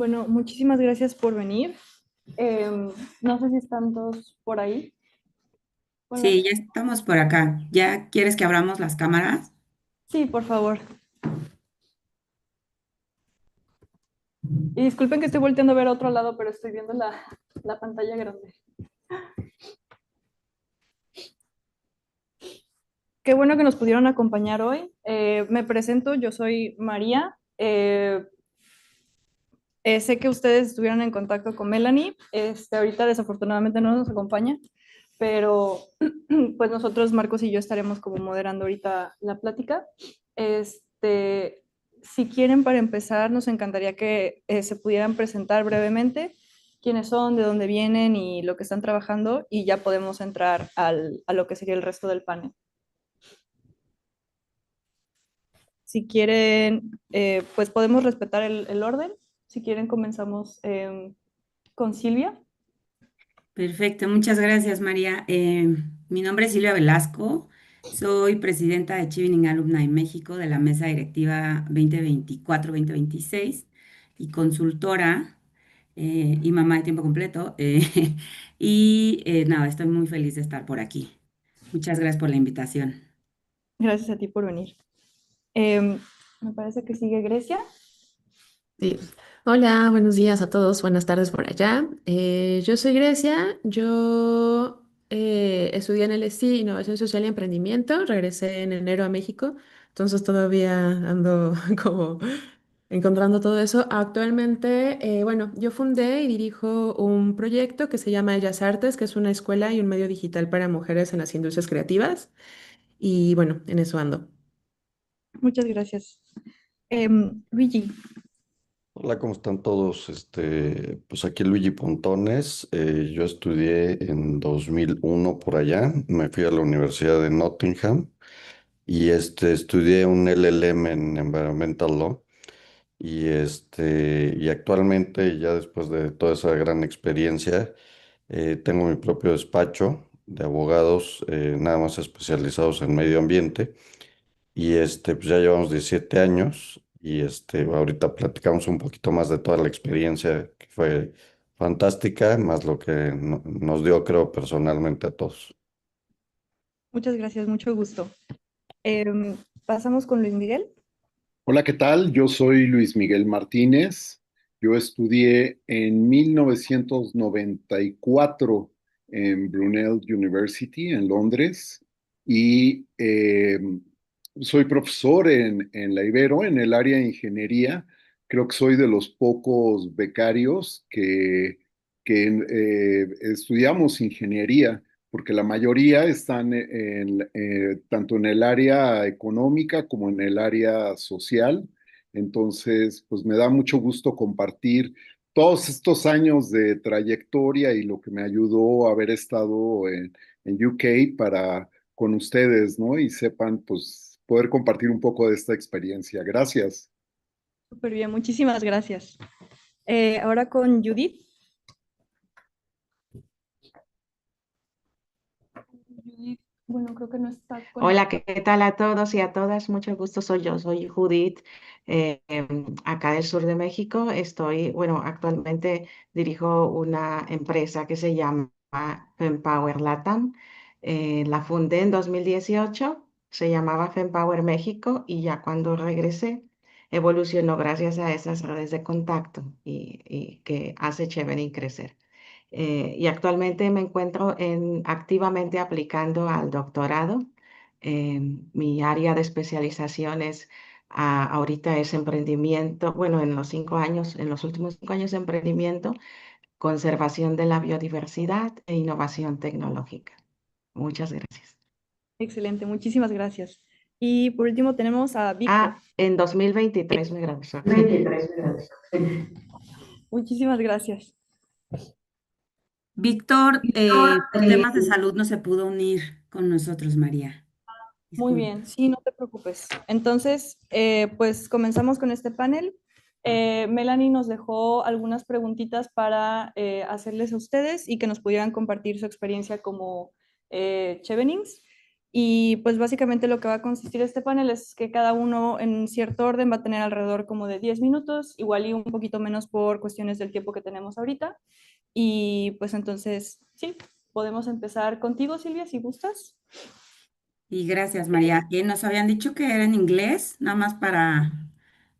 Bueno, muchísimas gracias por venir. No sé si están todos por ahí. Con Sí, ya estamos por acá. ¿Ya quieres que abramos las cámaras? Sí, por favor. Y disculpen que estoy volteando a ver a otro lado, pero estoy viendo la pantalla grande. Qué bueno que nos pudieron acompañar hoy. Me presento, yo soy María. Sé que ustedes estuvieron en contacto con Melanie. Ahorita desafortunadamente no nos acompaña, pero pues nosotros, Marcos y yo, estaremos como moderando ahorita la plática. Si quieren, para empezar, nos encantaría que se pudieran presentar brevemente quiénes son, de dónde vienen y lo que están trabajando, y ya podemos entrar a lo que sería el resto del panel. Si quieren, pues podemos respetar el orden. Si quieren, comenzamos con Silvia. Perfecto, muchas gracias, María. Mi nombre es Silvia Velasco, soy presidenta de Chevening Alumni México de la mesa directiva 2024-2026 y consultora y mamá de tiempo completo. Nada, estoy muy feliz de estar por aquí. Muchas gracias por la invitación. Gracias a ti por venir. Eh, Me parece que sigue Grecia. Sí. Hola, buenos días a todos, buenas tardes por allá. Yo soy Grecia, yo estudié en el STI Innovación Social y Emprendimiento, regresé en enero a México, entonces todavía ando como encontrando todo eso. Actualmente, bueno, yo fundé y dirijo un proyecto que se llama Ellas Artes, que es una escuela y un medio digital para mujeres en las industrias creativas, y bueno, en eso ando. Muchas gracias. Luigi, Hola, ¿cómo están todos? Pues aquí Luigi Pontones. Yo estudié en 2001 por allá. Me fui a la Universidad de Nottingham y estudié un LLM en Environmental Law. Y actualmente, ya después de toda esa gran experiencia, tengo mi propio despacho de abogados, nada más especializados en medio ambiente. Pues ya llevamos 17 años y ahorita platicamos un poquito más de toda la experiencia que fue fantástica, más lo que nos dio, creo, personalmente a todos. muchas gracias, mucho gusto. Pasamos con Luis Miguel. Hola, ¿qué tal? Yo soy Luis Miguel Martínez. Yo estudié en 1994 en Brunel University en Londres y soy profesor en la Ibero, en el área de ingeniería. Creo que soy de los pocos becarios que estudiamos ingeniería, porque la mayoría están tanto en el área económica como en el área social. Entonces, pues me da mucho gusto compartir todos estos años de trayectoria y lo que me ayudó a haber estado en UK para con ustedes, ¿no? Y sepan, pues, poder compartir un poco de esta experiencia. Gracias. Súper bien, muchísimas gracias. Ahora con Judith. Judith, bueno, creo que no está Hola, conectada. ¿qué tal a todos y a todas? Mucho gusto, soy Judith, acá del sur de México. Bueno, actualmente dirijo una empresa que se llama FemPower Latam. La fundé en 2018, se llamaba FemPower México y ya cuando regresé evolucionó gracias a esas redes de contacto y que hace Chevening crecer. Y actualmente me encuentro activamente aplicando al doctorado. Mi área de especialización ahorita es emprendimiento, bueno, en los últimos 5 años de emprendimiento, conservación de la biodiversidad e innovación tecnológica. Muchas gracias. Excelente, muchísimas gracias. Y por último tenemos a Víctor. En 2023 me gradué. Sí. 23 minutos. Muchísimas gracias. Víctor, por temas de salud no se pudo unir con nosotros, María. Muy Disculpa. bien, sí, no te preocupes. Entonces, pues comenzamos con este panel. Melanie nos dejó algunas preguntitas para hacerles a ustedes y que nos pudieran compartir su experiencia como Chevenings. Y pues básicamente lo que va a consistir este panel es que cada uno en cierto orden va a tener alrededor como de 10 minutos, igual y un poquito menos por cuestiones del tiempo que tenemos ahorita. Y pues entonces, sí, podemos empezar contigo, Silvia, si gustas. Y gracias, María. Nos habían dicho que era en inglés, nada más para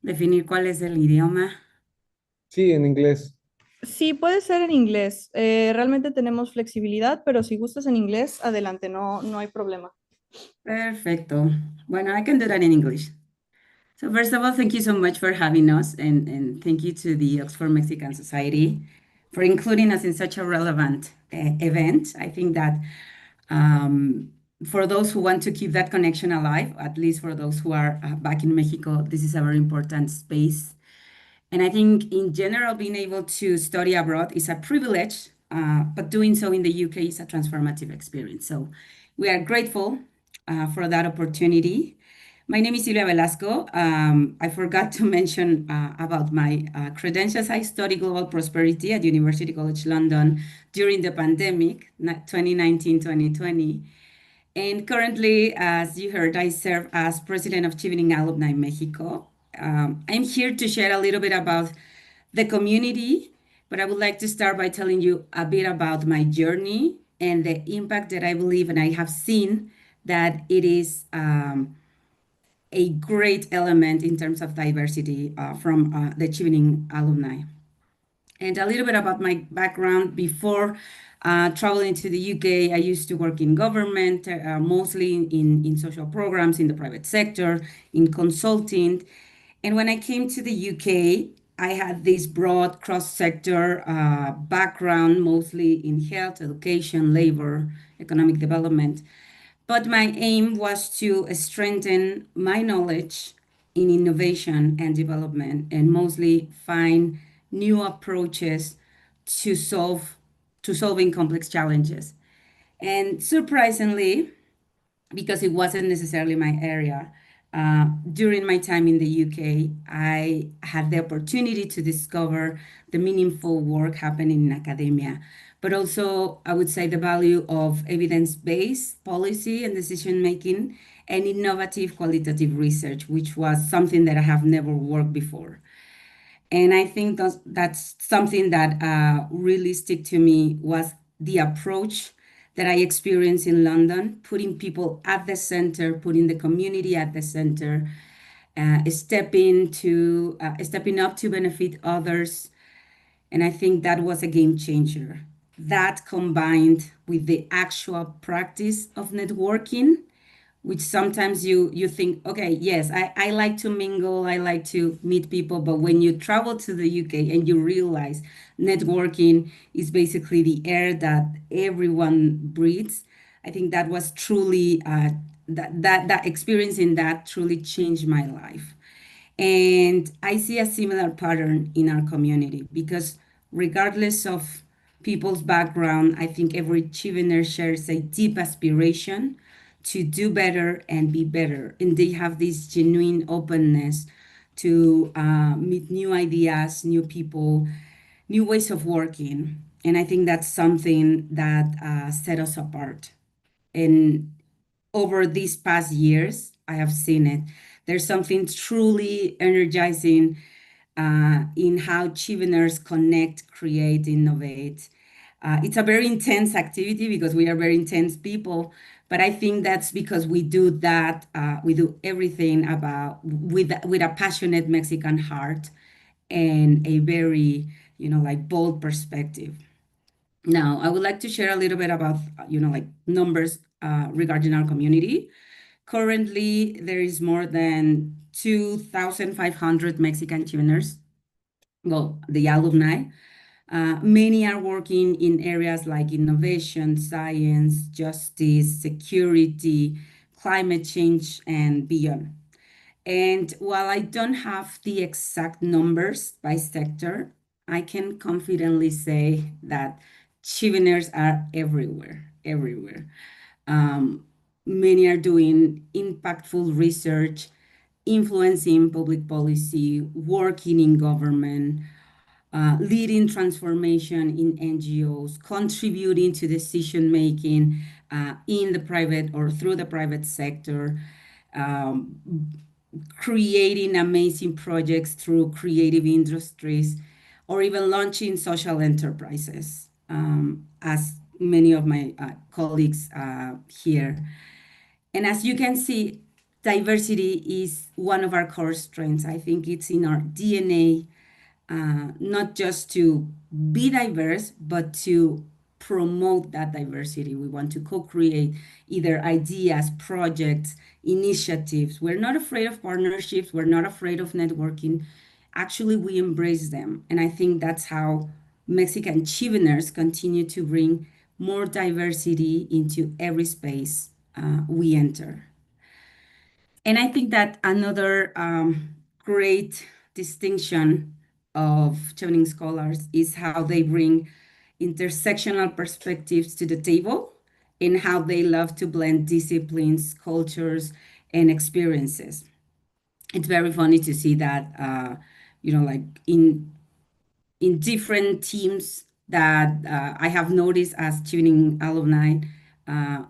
definir cuál es el idioma. Sí, en inglés. Sí, puede ser en inglés. Realmente tenemos flexibilidad, pero si gustas en inglés, adelante, no hay problema. Perfecto. Bueno, I can do that in English. So first of all, thank you so much for having us, and thank you to the Oxford Mexican Society for including us in such a relevant event. I think that for those who want to keep that connection alive, at least for those who are back in Mexico, this is a very important space. And I think in general, being able to study abroad is a privilege, but doing so in the UK is a transformative experience. So we are grateful for that opportunity. My name is Silvia Velasco. I forgot to mention about my credentials. I studied global prosperity at University College London during the pandemic, 2019-2020. And currently, as you heard, I serve as president of Chevening Alumni Mexico. I'm here to share a little bit about the community, but I would like to start by telling you a bit about my journey and the impact that I believe and I have seen that it is a great element in terms of diversity from the Chevening alumni. And a little bit about my background before traveling to the UK. I used to work in government, mostly in social programs, in the private sector, in consulting. And when I came to the UK, I had this broad cross-sector background, mostly in health, education, labor, economic development. But my aim was to strengthen my knowledge in innovation and development and mostly find new approaches to solving complex challenges. And surprisingly, because it wasn't necessarily my area. During my time in the UK, I had the opportunity to discover the meaningful work happening in academia, but also I would say the value of evidence-based policy and decision making and innovative qualitative research, which was something that I have never worked before. And I think that's something that really stick to me was the approach that I experienced in London, putting people at the center, putting the community at the center, stepping up to benefit others. And I think that was a game changer. That combined with the actual practice of networking, which sometimes you think, okay, yes, I like to mingle, I like to meet people, but when you travel to the UK and you realize networking is basically the air that everyone breathes, I think that was truly that experience in that truly changed my life. And I see a similar pattern in our community because regardless of people's background, I think every Chevener shares a deep aspiration to do better and be better. And they have this genuine openness to meet new ideas, new people, new ways of working. And I think that's something that set us apart. And over these past years, I have seen it. There's something truly energizing in how Cheveners connect, create, innovate. It's a very intense activity because we are very intense people, but I think that's because we do that. We do everything about with a passionate Mexican heart and a very, like bold perspective. Now, I would like to share a little bit about, like numbers regarding our community. Currently, there is more than 2,500 Mexican Cheveners, well, the alumni. Many are working in areas like innovation, science, justice, security, climate change, and beyond. And while I don't have the exact numbers by sector, I can confidently say that Cheveners are everywhere, everywhere. Many are doing impactful research, influencing public policy, working in government, leading transformation in NGOs, contributing to decision making in the private or through the private sector, um, creating amazing projects through creative industries, or even launching social enterprises, as many of my colleagues here. And as you can see, diversity is one of our core strengths. I think it's in our DNA, not just to be diverse, but to promote that diversity. We want to co-create either ideas, projects, initiatives. We're not afraid of partnerships. We're not afraid of networking. Actually, we embrace them. And I think that's how Mexican Cheveners continue to bring more diversity into every space we enter. And I think that another great distinction of Chevening scholars is how they bring intersectional perspectives to the table and how they love to blend disciplines, cultures, and experiences. It's very funny to see that, like in different teams that I have noticed as Chevening alumni,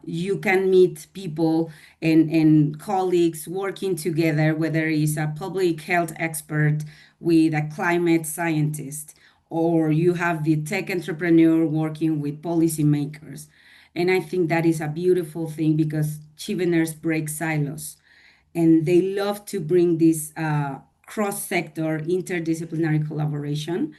you can meet people and colleagues working together, whether it's a public health expert with a climate scientist, or you have the tech entrepreneur working with policymakers. And I think that is a beautiful thing because Cheveners break silos and they love to bring this cross-sector interdisciplinary collaboration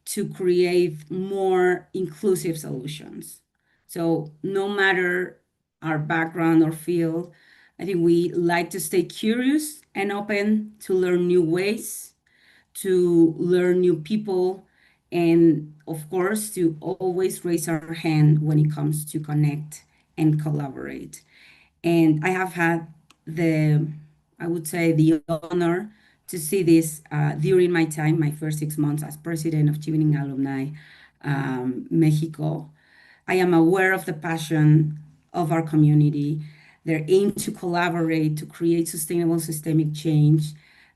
to create more inclusive solutions. So no matter our background or field, I think we like to stay curious and open to learn new ways, to learn new people, and of course, to always raise our hand when it comes to connect and collaborate. And I have had the, I would say, the honor to see this during my time, my first 6 months as president of Chevening Alumni Mexico. I am aware of the passion of our community, their aim to collaborate, to create sustainable systemic change.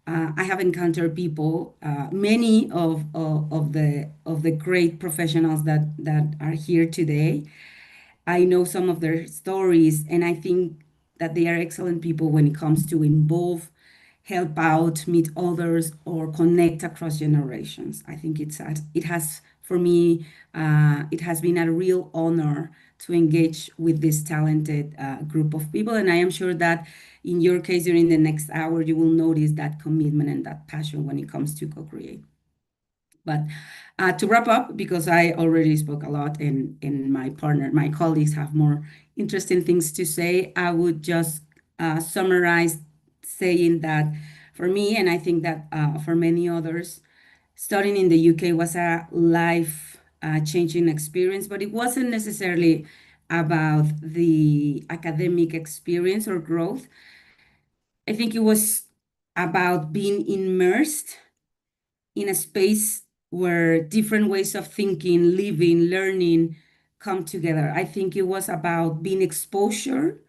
I have encountered people, many of the great professionals that are here today. I know some of their stories, and I think that they are excellent people when it comes to involve, help out, meet others, or connect across generations. I think it has, for me, it has been a real honor to engage with this talented group of people. And I am sure that in your case, during the next hour, you will notice that commitment and that passion when it comes to co-create. But to wrap up, because I already spoke a lot and my colleagues have more interesting things to say, I would just summarize saying that for me, and I think that for many others, studying in the UK was a life changing experience, but it wasn't necessarily about the academic experience or growth. I think it was about being immersed in a space where different ways of thinking, living, learning come together. I think it was about being exposure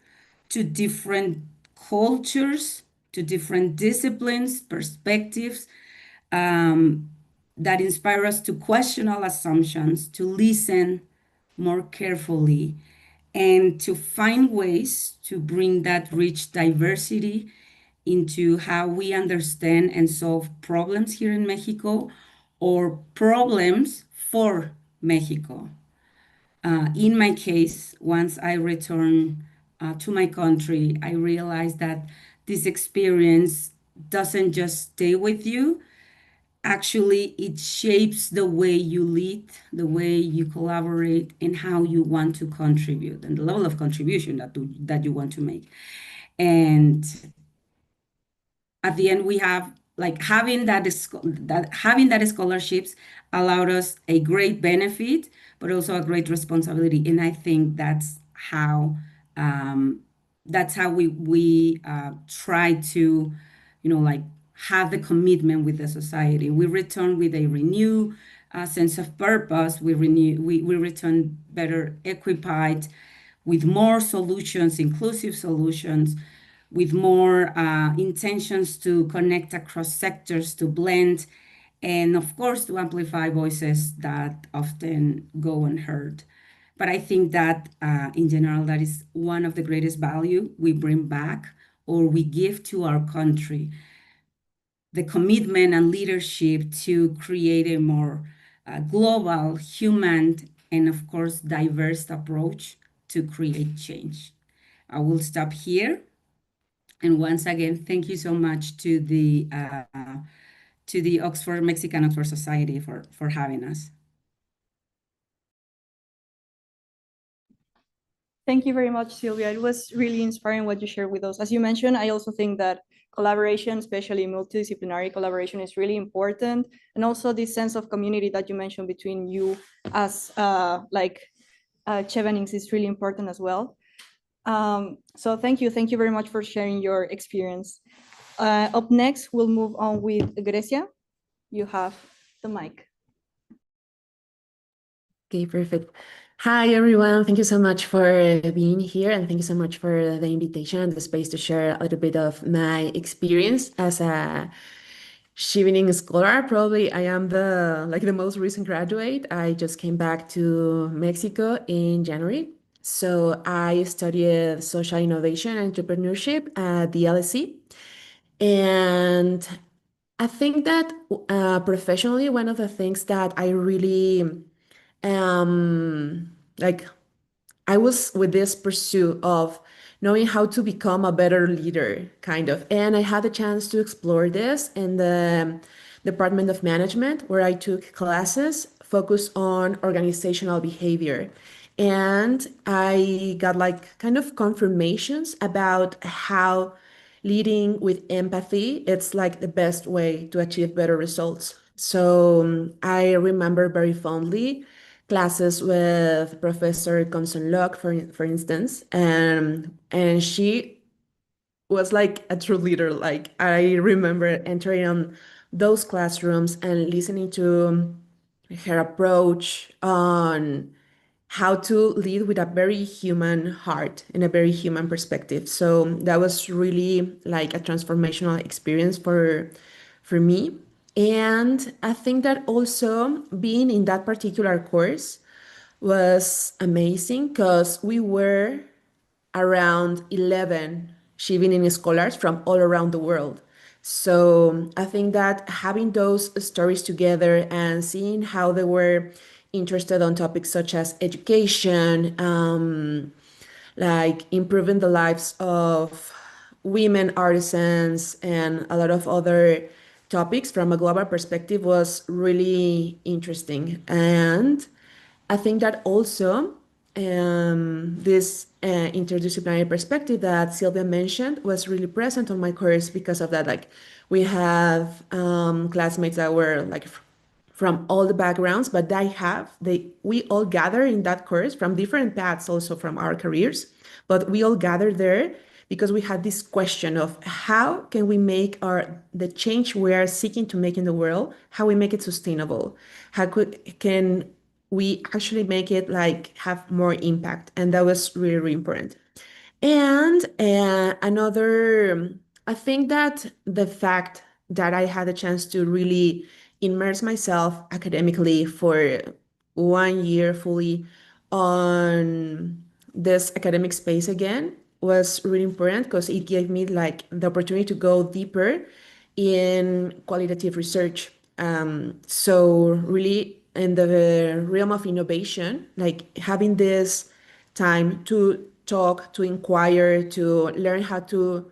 to different cultures, to different disciplines, perspectives, that inspire us to question all assumptions, to listen more carefully, and to find ways to bring that rich diversity into how we understand and solve problems here in Mexico or problems for Mexico. In my case, once I returned to my country, I realized that this experience doesn't just stay with you. Actually, it shapes the way you lead, the way you collaborate, and how you want to contribute, and the level of contribution that you want to make. And at the end, we have like having that scholarships allowed us a great benefit, but also a great responsibility. And I think um, that's how we try to, like have the commitment with the society. We return with a renewed sense of purpose. We return better equipped with more solutions, inclusive solutions, with more intentions to connect across sectors, to blend, and of course, to amplify voices that often go unheard. But I think that in general, that is one of the greatest value we bring back or we give to our country, the commitment and leadership to create a more global, human, and of course, diverse approach to create change. I will stop here. And once again, thank you so much to the Mexican Oxford Society for having us. Thank you very much, Sylvia. It was really inspiring what you shared with us. As you mentioned, I also think that collaboration, especially multidisciplinary collaboration, is really important. And also this sense of community that you mentioned between you as Chevenings is really important as well. So thank you. Thank you very much for sharing your experience. Up next, we'll move on with Grecia. You have the mic. Okay, perfect. Hi, everyone. Thank you so much for being here, and thank you so much for the invitation and the space to share a little bit of my experience as a Chevening scholar. Probably I am the most recent graduate. I just came back to Mexico in January. So I studied social innovation and entrepreneurship at the LSE. And I think that professionally, one of the things that I really like I was with this pursuit of knowing how to become a better leader, kind of. And I had the chance to explore this in the Department of Management, where I took classes focused on organizational behavior. And I got like kind of confirmations about how leading with empathy, it's like the best way to achieve better results. So I remember very fondly classes with Professor Conson Locke, for instance, and she was like a true leader. Like I remember entering on those classrooms and listening to her approach on how to lead with a very human heart and a very human perspective. So that was really like a transformational experience for me. And I think that also being in that particular course was amazing because we were around 11 Chevening scholars from all around the world. So I think that having those stories together and seeing how they were interested on topics such as education, like improving the lives of women artisans and a lot of other topics from a global perspective was really interesting. And I think that also this interdisciplinary perspective that Sylvia mentioned was really present on my course because of that. Like we have classmates that were like from all the backgrounds, but we all gather in that course from different paths, also from our careers, but we all gather there because we had this question of how can we make the change we are seeking to make in the world, how we make it sustainable, can we actually make it like have more impact, and that was really, really important. And I think that the fact that I had a chance to really immerse myself academically for 1 year fully on this academic space again was really important because it gave me like the opportunity to go deeper in qualitative research. So really in the realm of innovation, like having this time to talk, to inquire, to learn how to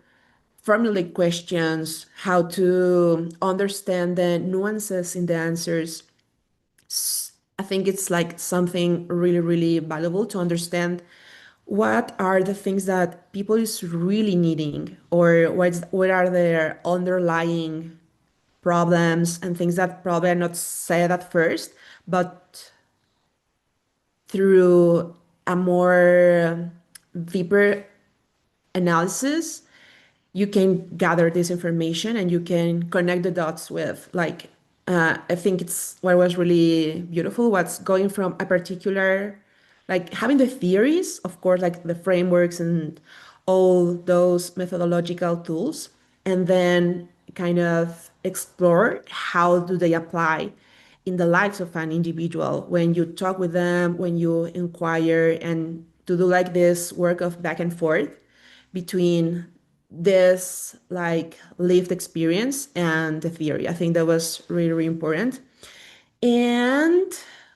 formulate questions, how to understand the nuances in the answers. I think it's like something really, really valuable to understand what are the things that people is really needing, or what are their underlying problems and things that probably are not said at first, but through a more deeper analysis, you can gather this information and you can connect the dots with like I think it's what was really beautiful, what's going from a particular, like having the theories, of course, like the frameworks and all those methodological tools, and then kind of explore how do they apply in the lives of an individual when you talk with them, when you inquire, and to do like this work of back and forth between this like lived experience and the theory. I think that was really, really important. And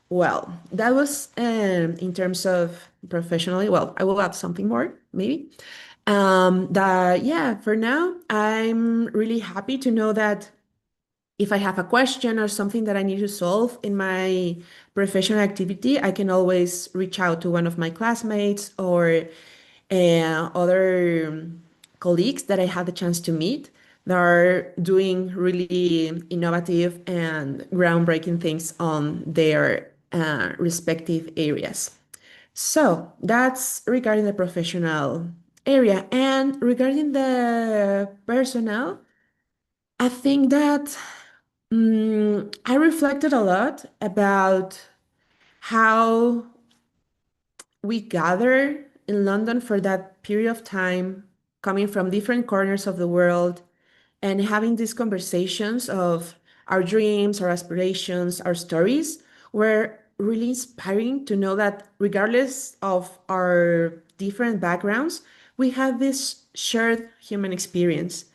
well, that was in terms of professionally. Well, I will add something more, maybe. That yeah, for now, I'm really happy to know that if I have a question or something that I need to solve in my professional activity, I can always reach out to one of my classmates or other colleagues that I had the chance to meet that are doing really innovative and groundbreaking things on their respective areas. So that's regarding the professional area. And regarding the personal, I think that I reflected a lot about how we gather in London for that period of time, coming from different corners of the world, and having these conversations of our dreams, our aspirations, our stories were really inspiring to know that regardless of our different backgrounds, we have this shared human experience.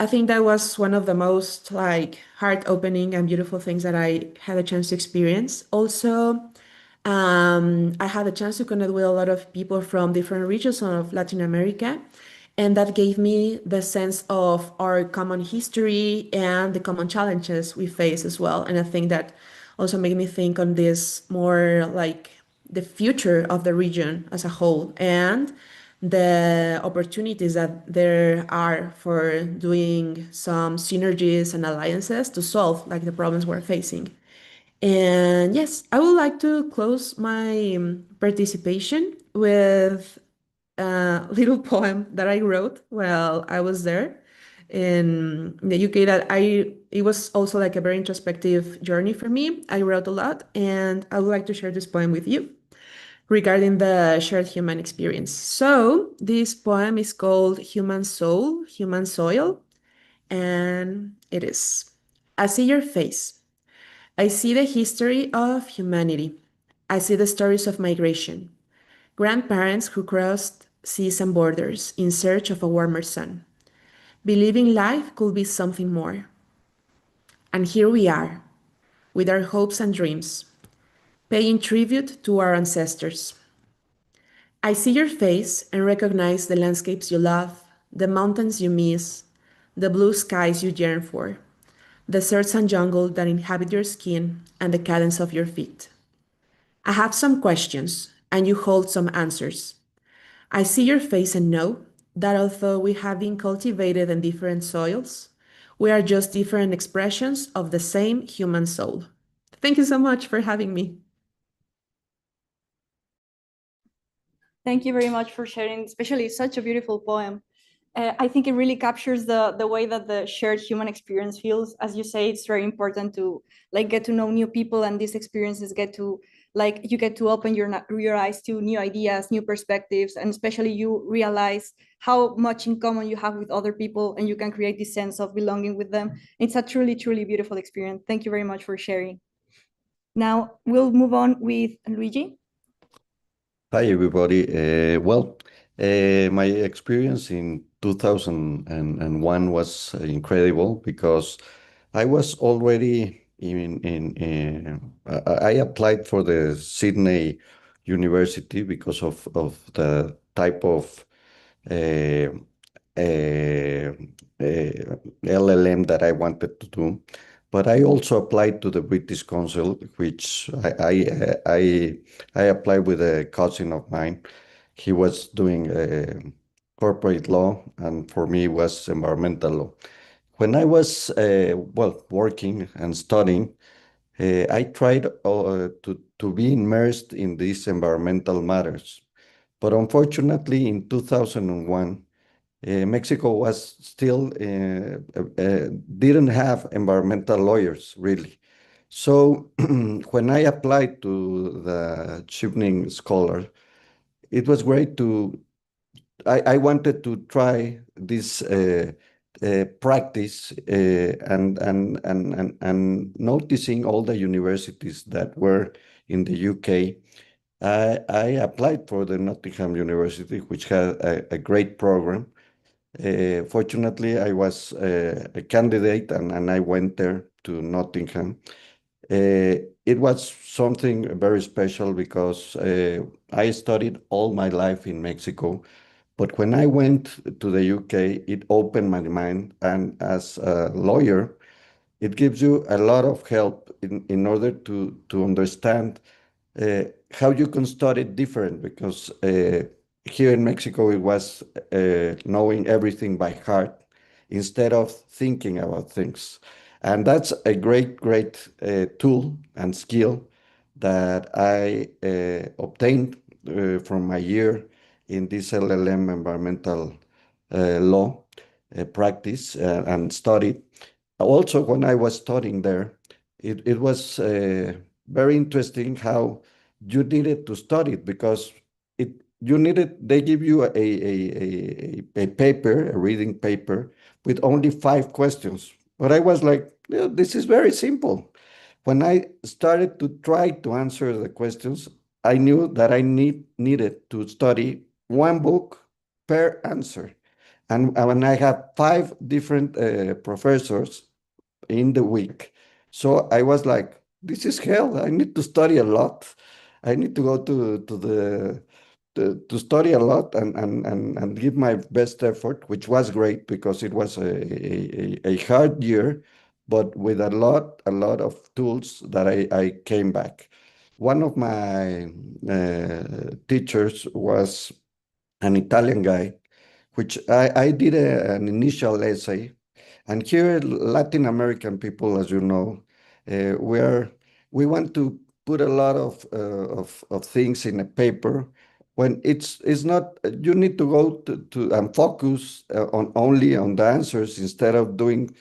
I think that was one of the most like heart-opening and beautiful things that I had a chance to experience. Also, I had a chance to connect with a lot of people from different regions of Latin America, and that gave me the sense of our common history and the common challenges we face as well. And I think that also made me think on this more like the future of the region as a whole and the opportunities that there are for doing some synergies and alliances to solve like the problems we're facing. And yes, I would like to close my participation with a little poem that I wrote while I was there in the UK that it was also like a very introspective journey for me. I wrote a lot and I would like to share this poem with you regarding the shared human experience. So this poem is called Human Soul, Human Soil, and it is, I see your face. I see the history of humanity. I see the stories of migration, grandparents who crossed seas and borders in search of a warmer sun, believing life could be something more. And here we are, with our hopes and dreams, paying tribute to our ancestors. I see your face and recognize the landscapes you love, the mountains you miss, the blue skies you yearn for, deserts and jungle that inhabit your skin and the cadence of your feet. I have some questions, and you hold some answers. I see your face and know that although we have been cultivated in different soils, we are just different expressions of the same human soul. Thank you so much for having me. Thank you very much for sharing, especially such a beautiful poem. I think it really captures the way that the shared human experience feels. As you say, it's very important to like get to know new people, and these experiences get to like you get to open your eyes to new ideas, new perspectives, and especially you realize how much in common you have with other people, and you can create this sense of belonging with them. It's a truly, truly beautiful experience. Thank you very much for sharing. Now we'll move on with Luigi. Hi, everybody. My experience in 2001 was incredible because I was already I applied for the Sydney University because of the type of uh, uh, LLM that I wanted to do. But I also applied to the British Council, which I applied with a cousin of mine. He was doing corporate law, and for me it was environmental law. When I was working and studying, I tried to be immersed in these environmental matters. But unfortunately, in 2001, Mexico was still didn't have environmental lawyers really. So when I applied to the Chevening Scholar, it was great to. I wanted to try this practice and noticing all the universities that were in the UK, I applied for the Nottingham University, which had a great program. Fortunately, I was a candidate and I went there to Nottingham. It was something very special because I studied all my life in Mexico. But when I went to the UK, it opened my mind. And as a lawyer, it gives you a lot of help in order to understand how you can study different because here in Mexico, it was knowing everything by heart instead of thinking about things. And that's a great tool and skill that I obtained from my year in this LLM environmental law practice and studied. Also, when I was studying there, it was very interesting how you needed to study it because you needed, they give you a paper, a reading paper with only 5 questions. But I was like, "Yeah, this is very simple." When I started to try to answer the questions, I knew that I needed to study one book per answer. And when I had 5 different professors in the week. So I was like, this is hell. I need to study a lot. I need to go to the to study a lot and give my best effort, which was great because it was a hard year, but with a lot of tools that I came back. One of my teachers was an Italian guy, which I did an initial essay. And here, Latin American people, as you know, we want to put a lot of things in a paper when it's not, you need to go to and focus on only on the answers instead of doing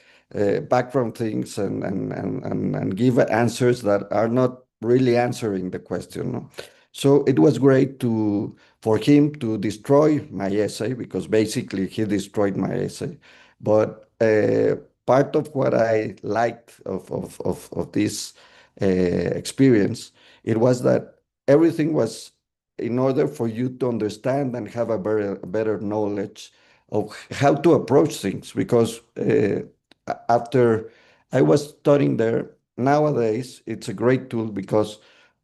background things and give answers that are not really answering the question. No? So it was great for him to destroy my essay because basically he destroyed my essay. But part of what I liked of this experience, it was that everything was in order for you to understand and have a better knowledge of how to approach things. Because after I was studying there, nowadays it's a great tool because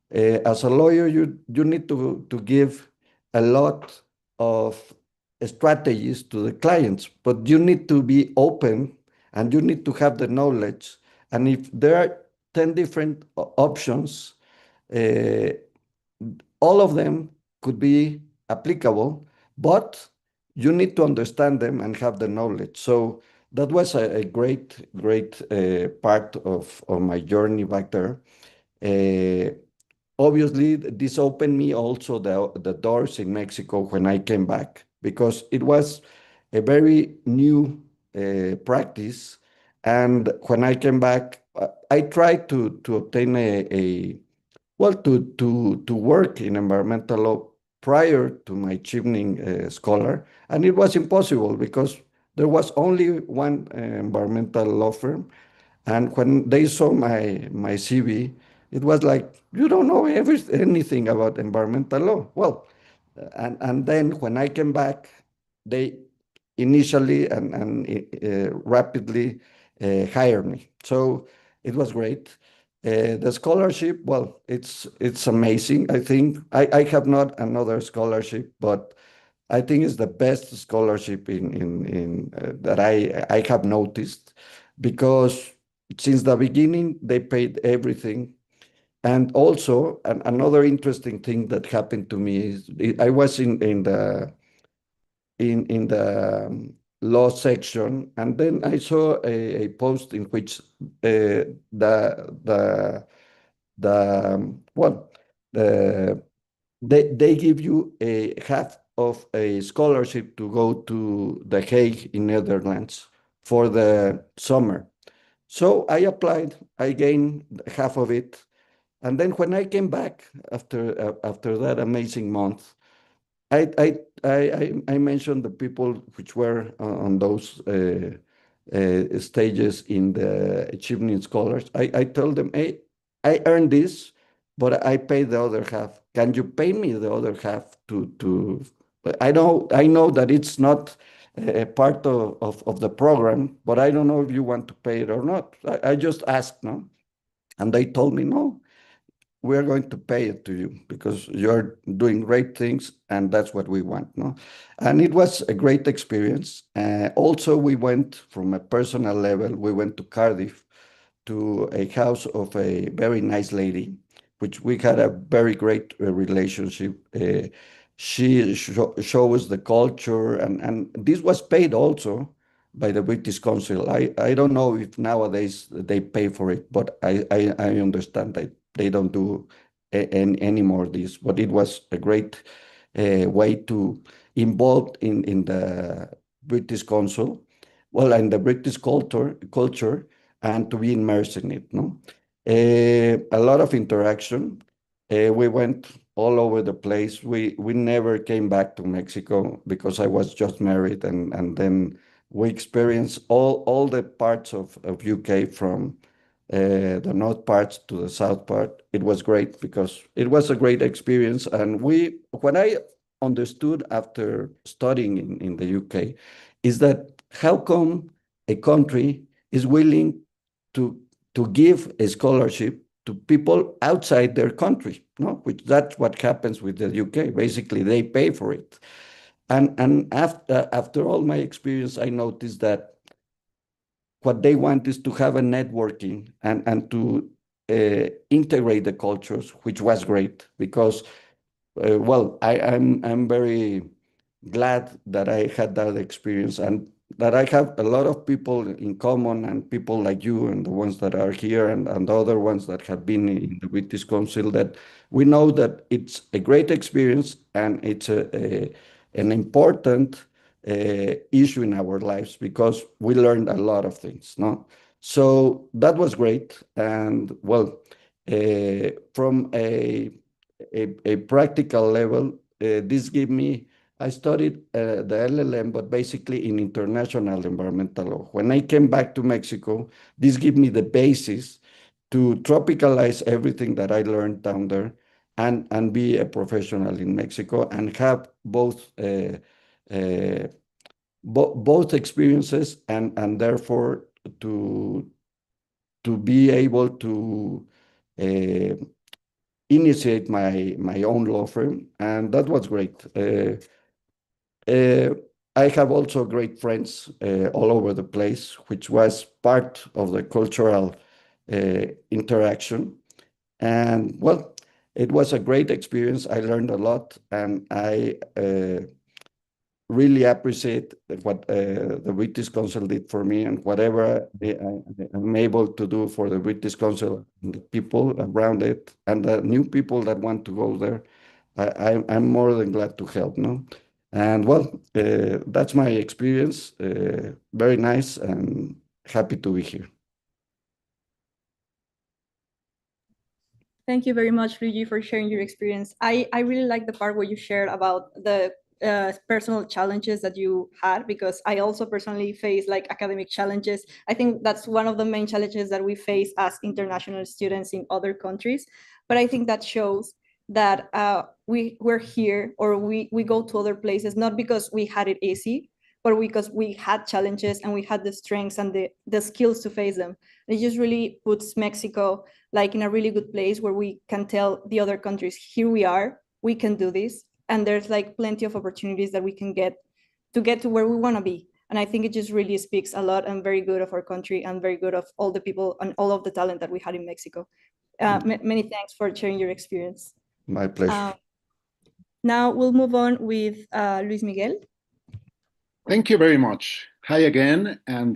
as a lawyer, you need to give a lot of strategies to the clients, but you need to be open and you need to have the knowledge. And if there are 10 different options, uh, all of them could be applicable, but you need to understand them and have the knowledge. So that was a great part of my journey back there. Uh, Obviously, this opened me also the doors in Mexico when I came back because it was a very new practice. And when I came back, I tried to obtain to work in environmental law prior to my Chevening scholar, and it was impossible because there was only one environmental law firm, and when they saw my CV, it was like, you don't know anything about environmental law. Well, and then when I came back, they initially and rapidly hired me. So it was great. The scholarship, well, it's amazing. I think I have not another scholarship, but I think it's the best scholarship in that I have noticed because since the beginning they paid everything. And also another interesting thing that happened to me is I was in the law section, and then I saw a post in which well, the they give you a half of a scholarship to go to The Hague in Netherlands for the summer. So I applied, I gained half of it. And then when I came back after that amazing month, I mentioned the people which were on those stages in the Chevening Scholars, I told them, hey, I earned this, but I pay the other half. Can you pay me the other half to I know that it's not a part of the program, but I don't know if you want to pay it or not. I just asked, no? And they told me, no, we're going to pay it to you because you're doing great things and that's what we want, no? And it was a great experience. Also, we went from a personal level, we went to Cardiff to a house of a very nice lady, which we had a very great relationship. She showed us the culture, and this was paid also by the British Council. I don't know if nowadays they pay for it, but I understand that they don't do anymore this. But it was a great way to involve in the British Council, well, in the British culture, and to be immersed in it, no? A lot of interaction. We went all over the place. We never came back to Mexico because I was just married, and then we experienced all the parts of UK from the north part to the south part. It was great because it was a great experience. And what I understood after studying in the UK is that how come a country is willing to give a scholarship to people outside their country, no? Which that's what happens with the UK. Basically, they pay for it. And after all my experience, I noticed that what they want is to have a networking and to integrate the cultures, which was great because, well, I'm very glad that I had that experience and that I have a lot of people in common and people like you and the ones that are here and the other ones that have been in the British Council, that we know that it's a great experience and it's an important issue in our lives because we learned a lot of things, no? So that was great. And well, from a practical level, this gave me, I studied the LLM, but basically in international environmental law. When I came back to Mexico, this gave me the basis to tropicalize everything that I learned down there and be a professional in Mexico and have uh, both experiences and therefore to be able to uh, initiate my own law firm, and that was great. Uh, I have also great friends all over the place, which was part of the cultural interaction. And well, it was a great experience. I learned a lot, and I really appreciate what the British Council did for me and whatever I'm able to do for the British Council and the people around it and the new people that want to go there. I'm more than glad to help, no? And well, that's my experience. Very nice and happy to be here. Thank you very much, Luigi, for sharing your experience. I really like the part where you shared about the personal challenges that you had, because I also personally face like academic challenges. I think that's one of the main challenges that we face as international students in other countries. But I think that shows that we're here, or we go to other places, not because we had it easy, but because we had challenges and we had the strengths and the skills to face them. And it just really puts Mexico like in a really good place where we can tell the other countries, here we are, we can do this. And there's like plenty of opportunities that we can get to where we want to be. And I think it just really speaks a lot and very good of our country and very good of all the people and all of the talent that we had in Mexico. Many thanks for sharing your experience. My pleasure. Now we'll move on with Luis Miguel. Thank you very much. Hi again. And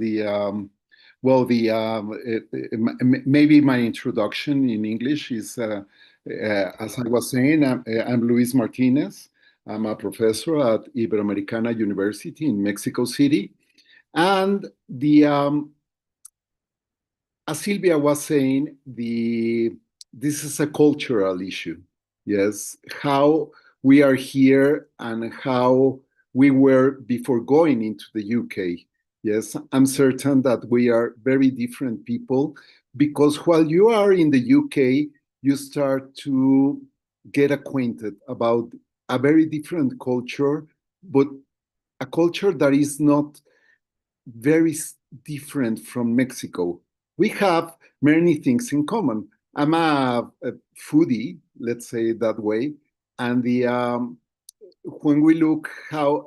maybe my introduction in English is, as I was saying, I'm Luis Martinez. I'm a professor at Iberoamericana University in Mexico City. And as Silvia was saying, this is a cultural issue. Yes, how we are here and how we were before going into the UK. Yes, I'm certain that we are very different people because while you are in the UK, you start to get acquainted about a very different culture, but a culture that is not very different from Mexico. We have many things in common. I'm a foodie, let's say it that way, and the when we look how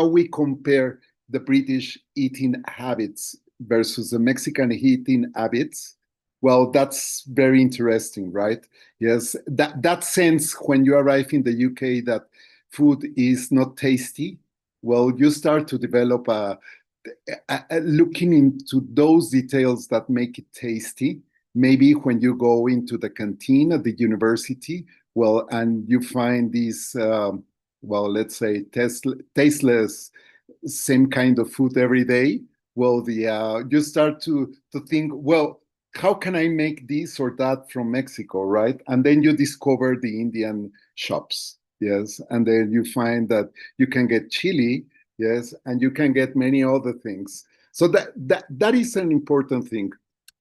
we compare the British eating habits versus the Mexican eating habits, well, that's very interesting, right? Yes, that sense when you arrive in the UK that food is not tasty, well, you start to develop looking into those details that make it tasty. Maybe when you go into the canteen at the university, well, and you find these, well, let's say tasteless, same kind of food every day. Well, you start to think, well, how can I make this or that from Mexico, right? And then you discover the Indian shops, yes, and then you find that you can get chili, yes, and you can get many other things. So that is an important thing.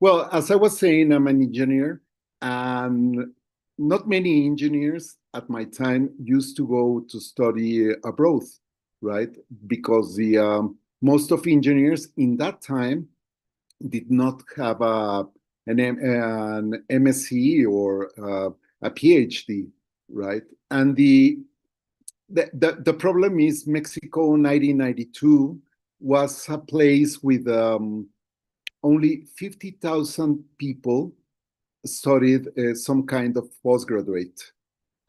Well, as I was saying, I'm an engineer, and not many engineers at my time used to go to study abroad, right? Because the most of engineers in that time did not have an MSc or a PhD, right? And the problem is Mexico 1992 was a place with only 50,000 people studied some kind of postgraduate.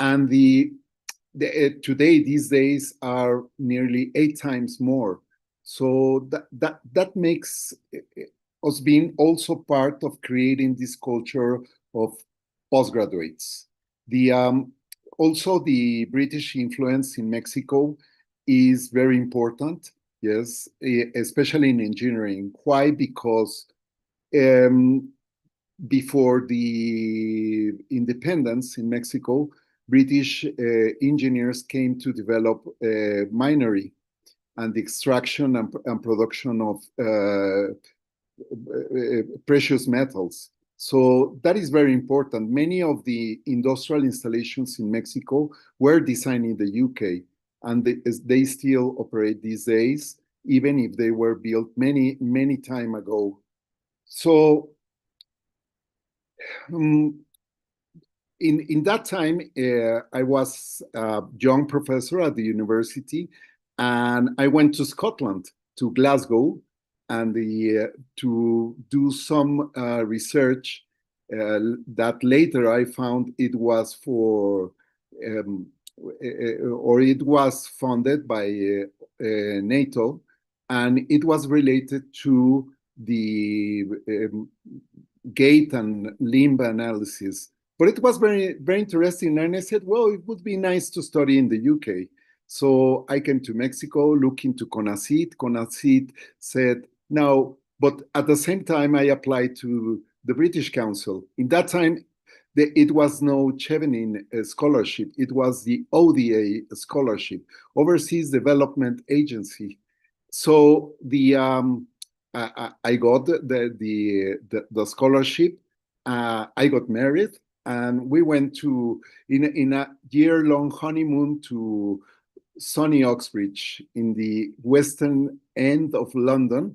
And today, these days, are nearly 8 times more. So that makes us being also part of creating this culture of postgraduates. Also, the British influence in Mexico is very important, yes, especially in engineering. Why? Because um, before the independence in Mexico, British engineers came to develop minery and the extraction and production of precious metals. So that is very important. Many of the industrial installations in Mexico were designed in the UK, and they still operate these days, even if they were built many, many time ago. So in that time, I was a young professor at the university, and I went to Scotland, to Glasgow, and to do some research that later I found it was for, or it was funded by NATO, and it was related to the gait and limb analysis. But it was very, very interesting. And I said, well, it would be nice to study in the UK. So I came to Mexico, looked into CONACYT. CONACYT said, no, but at the same time, I applied to the British Council. In that time, it was no Chevening Scholarship. It was the ODA Scholarship, Overseas Development Agency. So I got the scholarship. I got married, and we went to in a year-long honeymoon to sunny Oxbridge in the western end of London,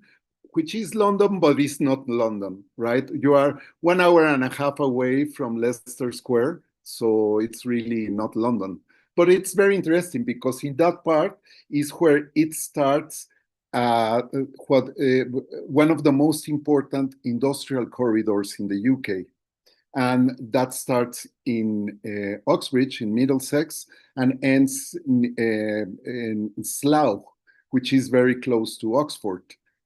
which is London, but it's not London, right? You are 1.5 hours away from Leicester Square, so it's really not London. But it's very interesting because in that part is where it starts one of the most important industrial corridors in the UK. And that starts in Oxbridge, in Middlesex, and ends in Slough, which is very close to Oxford.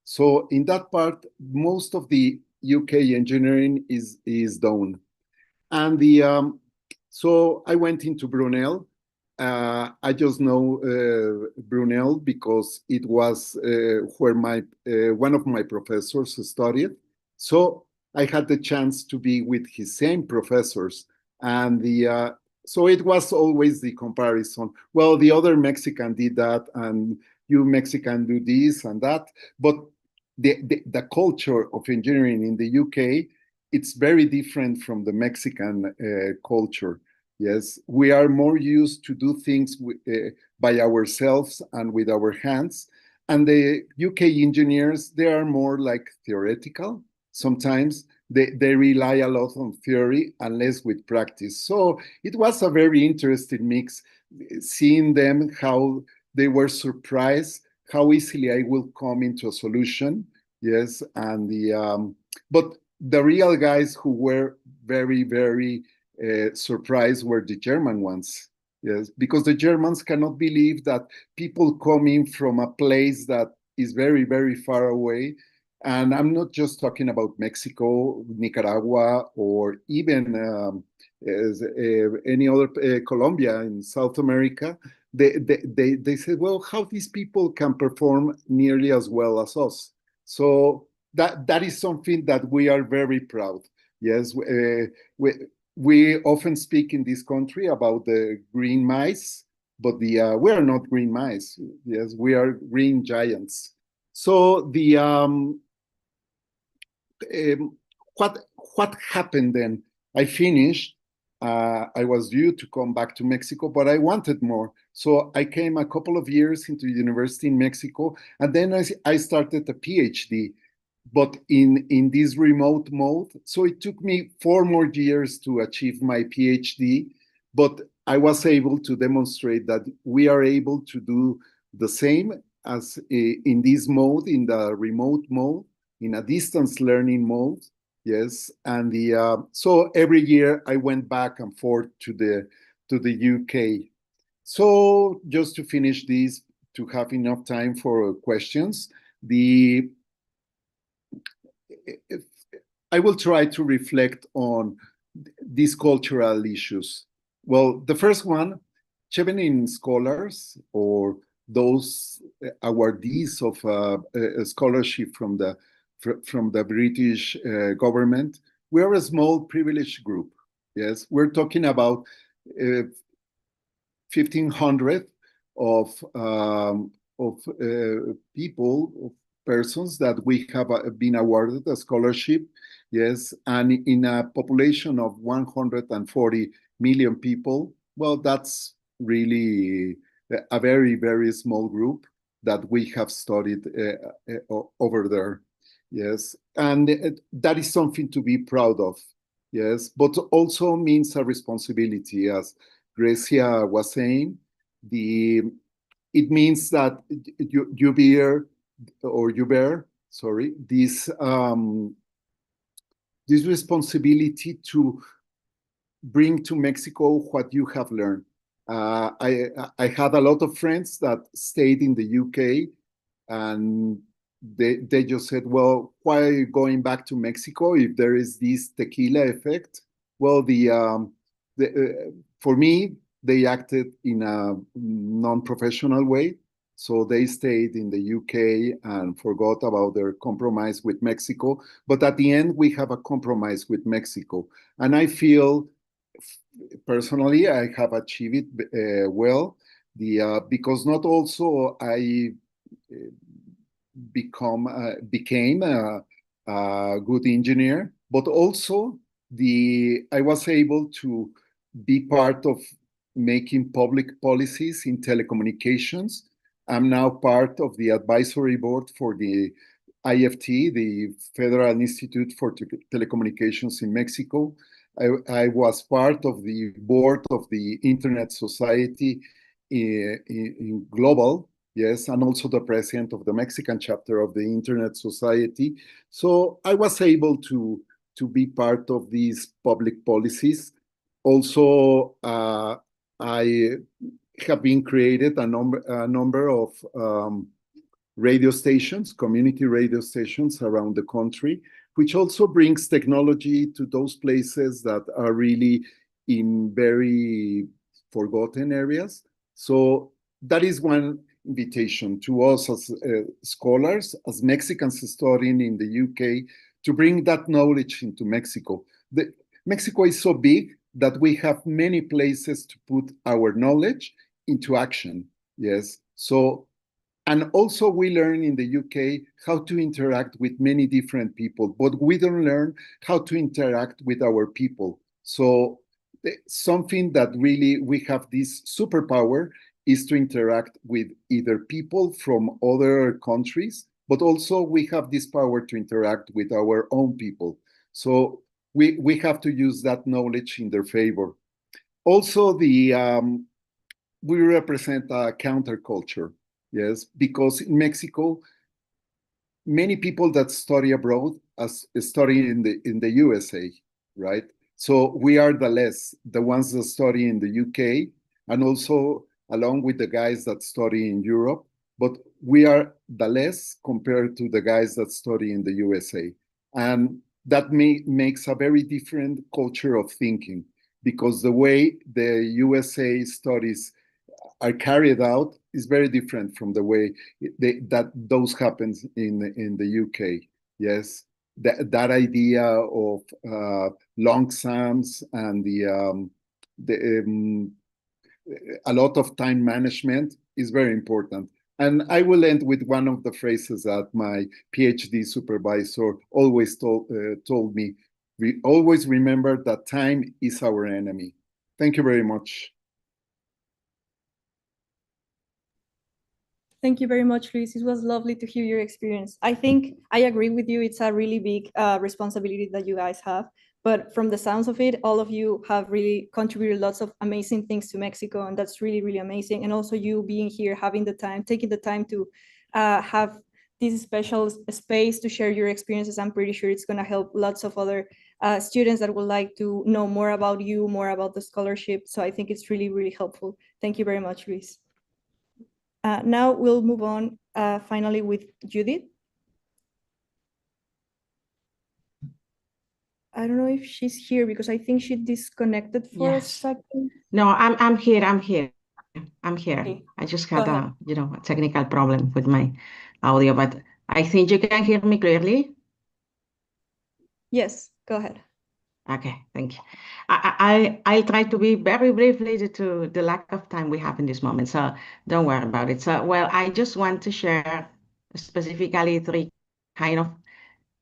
So in that part, most of the UK engineering is done. And so I went into Brunel. I just know Brunel because it was where one of my professors studied. So I had the chance to be with his same professors, and so it was always the comparison. Well, the other Mexican did that, and you Mexican do this and that. But the culture of engineering in the UK, it's very different from the Mexican culture. Yes, we are more used to do things by ourselves and with our hands. And the UK engineers, they are more like theoretical. Sometimes they rely a lot on theory and less with practice. So it was a very interesting mix, seeing them, how they were surprised how easily I will come into a solution. Yes, and but the real guys who were very, very surprised were the German ones. Yes, because the Germans cannot believe that people coming from a place that is very, very far away. And I'm not just talking about Mexico, Nicaragua, or even any other Colombia in South America. They said, well, how these people can perform nearly as well as us. So that is something that we are very proud. Yes, we often speak in this country about the green mice, but we are not green mice. Yes, we are green giants. So what happened then? I finished. I was due to come back to Mexico, but I wanted more. So I came a couple of years into university in Mexico, and then I started a PhD, but in this remote mode. So it took me 4 more years to achieve my PhD, but I was able to demonstrate that we are able to do the same as in this mode, in the remote mode, in a distance learning mode. Yes, and so every year I went back and forth to the UK. So just to finish this, to have enough time for questions, I will try to reflect on these cultural issues. Well, the first one, Chevening scholars, or those awardees of a scholarship from the British government, we are a small privileged group. Yes, we're talking about 1,500 of people, of persons that we have been awarded a scholarship. Yes, and in a population of 140 million people, well, that's really a very, very small group that we have studied over there. Yes, and that is something to be proud of. Yes, but also means a responsibility, as Grecia was saying. It means that you bear, sorry, this responsibility to bring to Mexico what you have learned. I had a lot of friends that stayed in the UK, and they just said, well, why are you going back to Mexico if there is this tequila effect? Well, for me, they acted in a non-professional way. So they stayed in the UK and forgot about their compromise with Mexico. But at the end, we have a compromise with Mexico. And I feel, personally, I have achieved it well, because not also I became a good engineer, but also I was able to be part of making public policies in telecommunications. I'm now part of the advisory board for the IFT, the Federal Institute for Telecommunications in Mexico. I was part of the board of the Internet Society in Global, yes, and also the president of the Mexican chapter of the Internet Society. So I was able to be part of these public policies. Also, I have been created a number of radio stations, community radio stations around the country, which also brings technology to those places that are really in very forgotten areas. So that is one invitation to us as scholars, as Mexicans studying in the UK, to bring that knowledge into Mexico. Mexico is so big that we have many places to put our knowledge into action. Yes. So And also we learn in the UK how to interact with many different people, but we don't learn how to interact with our people. So something that really we have this superpower is to interact with either people from other countries, but also we have this power to interact with our own people. So we have to use that knowledge in their favor. Also, we represent a counterculture, yes, because in Mexico, many people that study abroad as study in the USA, right? So we are the ones that study in the UK, and also along with the guys that study in Europe, but we are the less compared to the guys that study in the USA. And that makes a very different culture of thinking, because the way the USA studies are carried out is very different from the way that those happens in the UK. Yes, that idea of long SAMs and the a lot of time management is very important. And I will end with one of the phrases that my PhD supervisor always told me. We always remember that time is our enemy. Thank you very much. Thank you very much, Luis. It was lovely to hear your experience. I think I agree with you. It's a really big responsibility that you guys have. But from the sounds of it, all of you have really contributed lots of amazing things to Mexico. And that's really, really amazing. And also you being here, having the time, taking the time to have this special space to share your experiences. I'm pretty sure it's going to help lots of other students that would like to know more about you, more about the scholarship. So I think it's really, really helpful. Thank you very much, Luis. Now we'll move on finally with Judith. I don't know if she's here because I think she disconnected for a second. No, I'm here. I'm here. Okay. I just Go had ahead. a technical problem with my audio, but I think you can hear me clearly. Yes, go ahead. Okay, thank you. I'll try to be very briefly due to the lack of time we have in this moment, so don't worry about it. So, well, I just want to share specifically three kind of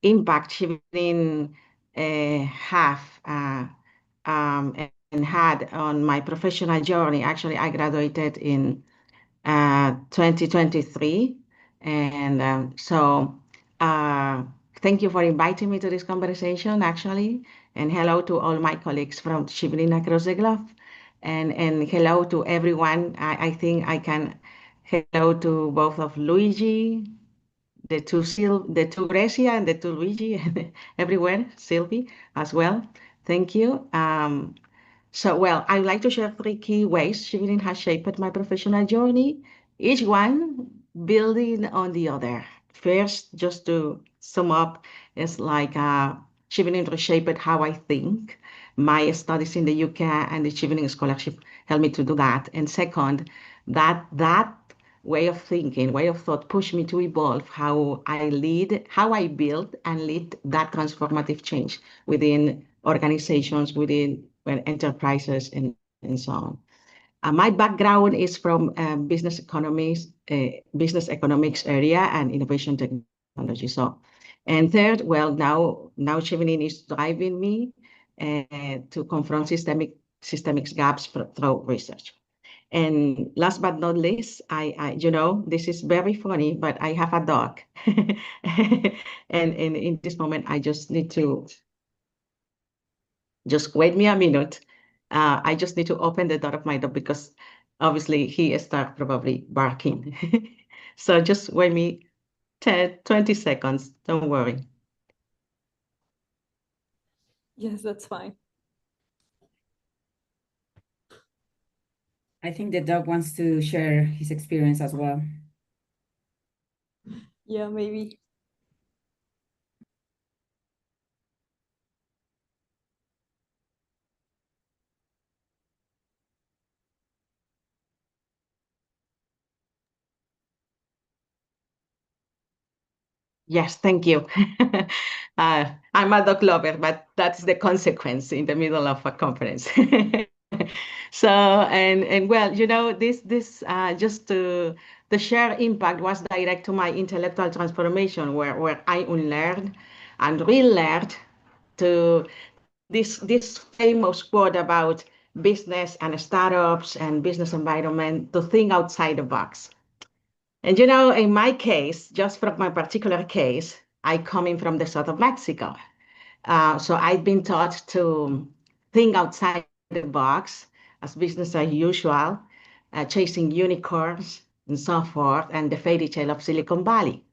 impact Chevening have and had on my professional journey. Actually, I graduated in 2023, and so thank you for inviting me to this conversation, actually, and hello to all my colleagues from Chevening across the globe, and hello to everyone. I think I can hello to both of Luigi, the two Grecia and the two Luigi, and everywhere, Sylvie as well. Thank you. So, well, I'd like to share three key ways Chevening has shaped my professional journey, each one building on the other. First, just to sum up, it's like Chevening reshaped how I think. My studies in the UK and the Chevening Scholarship helped me to do that. And second, that way of thinking, way of thought pushed me to evolve how I lead, how I build and lead that transformative change within organizations, within enterprises, and so on. My background is from business economics area and innovation technology. So, and third, well, now Chevening is driving me to confront systemic gaps through research. And last but not least, this is very funny, but I have a dog. And in this moment, I just need to just wait me a minute. I just need to open the door of my dog because obviously he starts probably barking. So just wait me 10, 20 seconds. Don't worry. Yes, that's fine. I think the dog wants to share his experience as well. Yeah, maybe. Yes, thank you. I'm a dog lover, but that's the consequence in the middle of a conference. So, and well, just the share impact was direct to my intellectual transformation, where I unlearned and relearned to this famous quote about business and startups and business environment to think outside the box. And in my case, just from my particular case, I coming from the south of Mexico. So I've been taught to think outside the box as business as usual, chasing unicorns and so forth, and the fairy tale of Silicon Valley.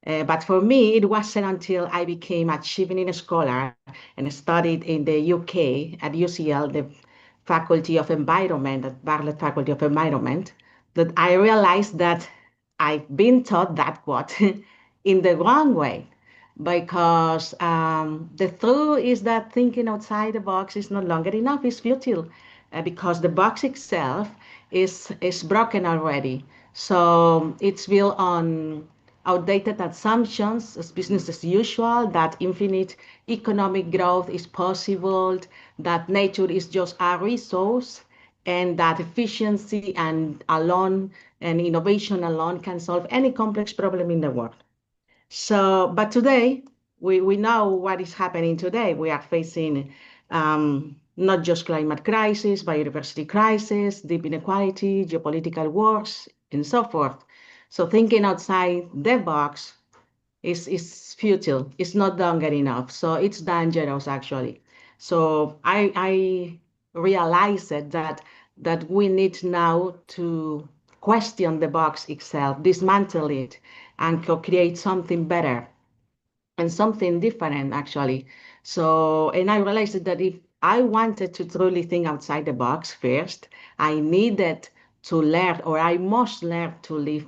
But for me, it wasn't until I became a Chevening Scholar and studied in the UK at UCL, the Faculty of Environment, at Bartlett Faculty of Environment, that I realized that I've been taught that quote in the wrong way. Because the truth is that thinking outside the box is no longer enough, it's futile, because the box itself is broken already. So it's built on outdated assumptions as business as usual, that infinite economic growth is possible, that nature is just a resource, and that efficiency and alone and innovation alone can solve any complex problem in the world. So, but today, we know what is happening today. We are facing not just climate crisis, biodiversity crisis, deep inequality, geopolitical wars, and so forth. So thinking outside the box is futile. It's not longer enough. So it's dangerous, actually. So I realized that we need now to question the box itself, dismantle it, and create something better and something different, actually. So, and I realized that if I wanted to truly think outside the box first, I needed to learn, or I must learn to live,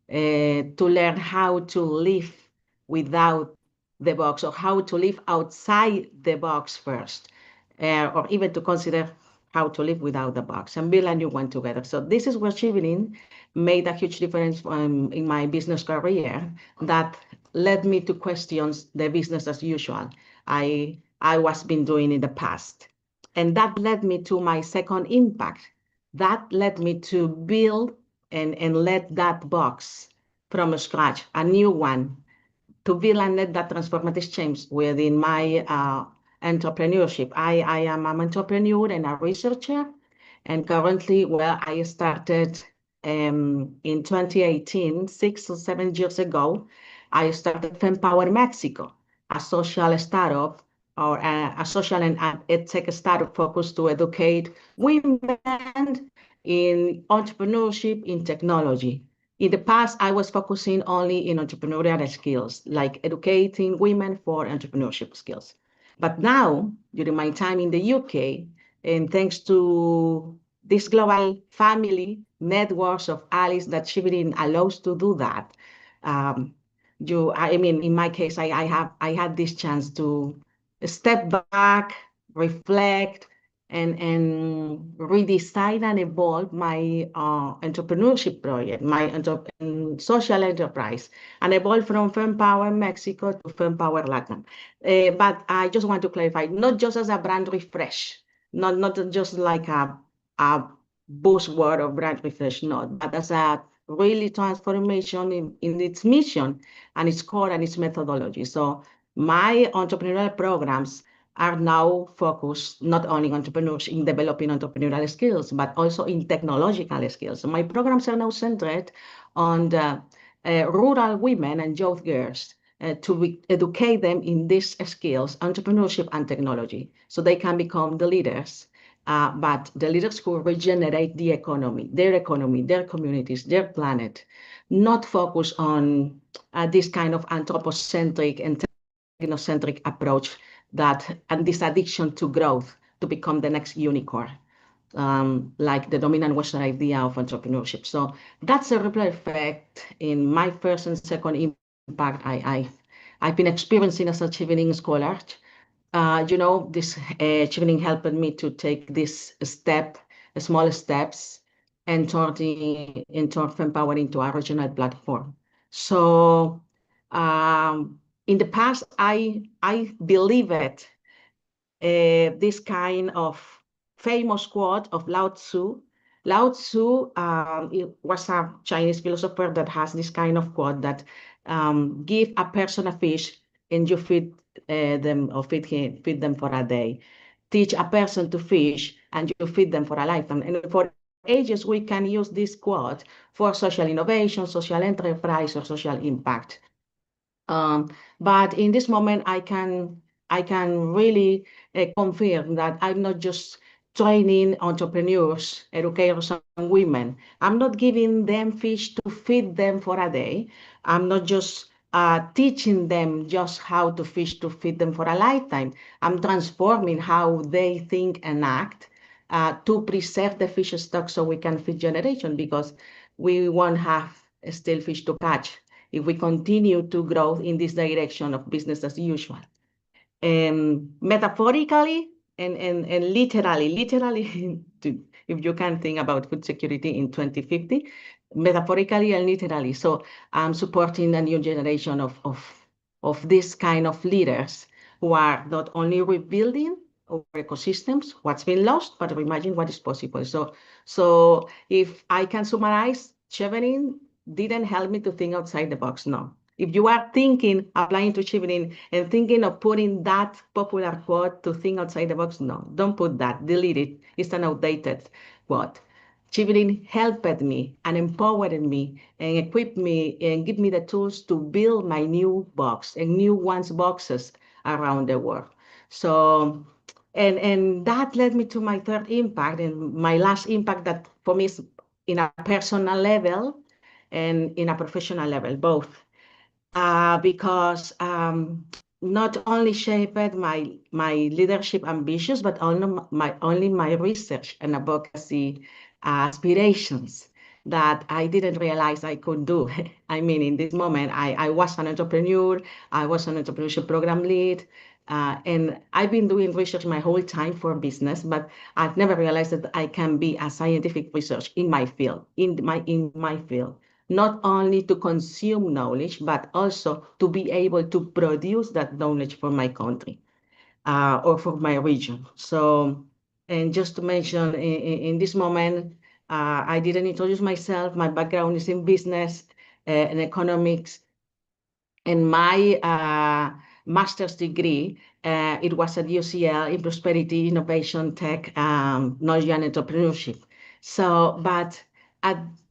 to learn how to live without the box, or how to live outside the box first, or even to consider how to live without the box and build a new one together. So this is where Chevening made a huge difference in my business career, that led me to question the business as usual I was been doing in the past. And that led me to my second impact. That led me to build and let that box from scratch, a new one, to build and let that transformative change within my entrepreneurship. I am an entrepreneur and a researcher, and currently, well, I started in 2018, 6 or 7 years ago. I started FemPower Mexico, a social startup, or a social and edtech startup focused to educate women in entrepreneurship in technology. In the past, I was focusing only in entrepreneurial skills, like educating women for entrepreneurship skills. But now, during my time in the UK, and thanks to this global family networks of allies that Chevening allows to do that, I mean, in my case, I had this chance to step back, reflect, and redesign and evolve my entrepreneurship project, my social enterprise, and evolve from FemPower Mexico to FemPower Latin. But I just want to clarify, not just as a brand refresh, not just like a buzzword of brand refresh, not, but as a really transformation in its mission and its core and its methodology. So my entrepreneurial programs are now focused not only on entrepreneurs in developing entrepreneurial skills, but also in technological skills. So my programs are now centered on the rural women and youth girls to educate them in these skills, entrepreneurship and technology, so they can become the leaders, but the leaders who regenerate the economy, their communities, their planet, not focus on this kind of anthropocentric and technocentric approach and this addiction to growth to become the next unicorn, like the dominant Western idea of entrepreneurship. So that's a ripple effect in my first and second impact I've been experiencing as a Chevening scholar. This Chevening helped me to take this small steps, and turn FemPower into a regional platform. So in the past, I believed this kind of famous quote of Lao Tzu. Lao Tzu it was a Chinese philosopher that has this kind of quote that give a person a fish and you feed them or feed them for a day. Teach a person to fish and you feed them for a lifetime. And for ages, we can use this quote for social innovation, social enterprise, or social impact. But in this moment, I can really confirm that I'm not just training entrepreneurs, educators, and women. I'm not giving them fish to feed them for a day. I'm not just teaching them just how to fish to feed them for a lifetime. I'm transforming how they think and act to preserve the fish stock so we can feed generation, because we won't have still fish to catch if we continue to grow in this direction of business as usual. Metaphorically and literally, if you can think about food security in 2050, metaphorically and literally. So I'm supporting a new generation of this kind of leaders who are not only rebuilding our ecosystems, what's been lost, but imagine what is possible. So if I can summarize, Chevening didn't help me to think outside the box, no. If you are thinking, applying to Chevening and thinking of putting that popular quote to think outside the box, no, don't put that, delete it. It's an outdated quote. Chevening helped me and empowered me and equipped me and give me the tools to build my new box and new ones boxes around the world. So, and that led me to my third impact and my last impact that for me is in a personal level and in a professional level, both. Because not only shaped my leadership ambitions, but only my research and advocacy aspirations that I didn't realize I could do. I mean, in this moment, I was an entrepreneur, I was an entrepreneurship program lead, and I've been doing research my whole time for business, but I've never realized that I can be a scientific research in my field, in my field. Not only to consume knowledge, but also to be able to produce that knowledge for my country or for my region. So, and just to mention, in this moment, I didn't introduce myself. My background is in business and economics. And my master's degree, it was at UCL in prosperity, innovation, tech, knowledge and entrepreneurship. So, but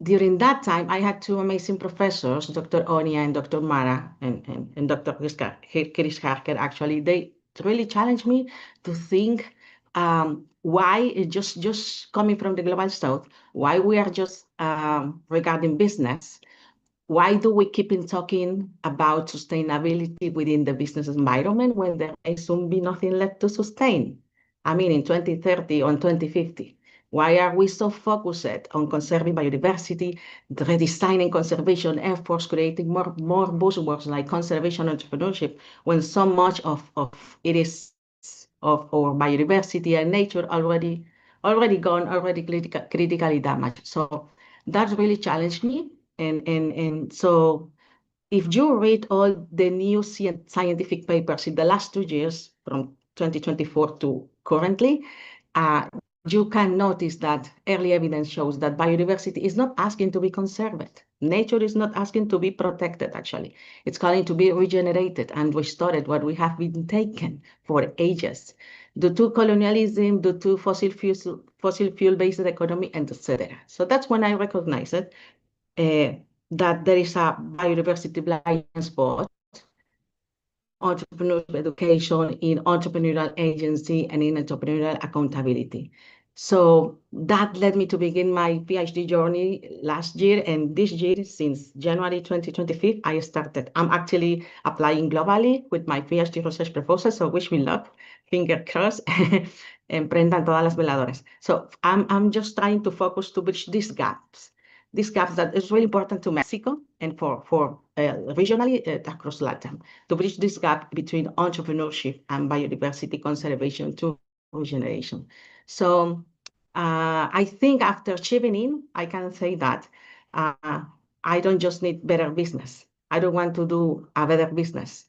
during that time, I had two amazing professors, Dr. Onia and Dr. Mara, and Dr. Chris Harker, actually. They really challenged me to think why, just coming from the Global South, why we are just regarding business. Why do we keep on talking about sustainability within the business environment when there may soon be nothing left to sustain? I mean, in 2030 or 2050. Why are we so focused on conserving biodiversity, redesigning conservation efforts, creating more buzzwords like conservation entrepreneurship, when so much of it is of our biodiversity and nature already gone, already critically damaged? So that really challenged me. And so if you read all the new scientific papers in the last 2 years, from 2024 to currently, you can notice that early evidence shows that biodiversity is not asking to be conserved. Nature is not asking to be protected, actually. It's calling to be regenerated and restored, what we have been taken for ages, due to colonialism, due to fossil fuel-based economy, and etc. So that's when I recognize it. That there is a biodiversity blind spot, entrepreneurship education, in entrepreneurial agency, and in entrepreneurial accountability. So that led me to begin my PhD journey last year, and this year, since January 2025, I started. I'm actually applying globally with my PhD research proposal, so wish me luck, finger crossed, emprendan todas las veladoras. So I'm just trying to focus to bridge these gaps that is really important to Mexico and for regionally across Latin, to bridge this gap between entrepreneurship and biodiversity conservation to regeneration. So I think after Chevening, I can say that I don't just need better business. I don't want to do a better business.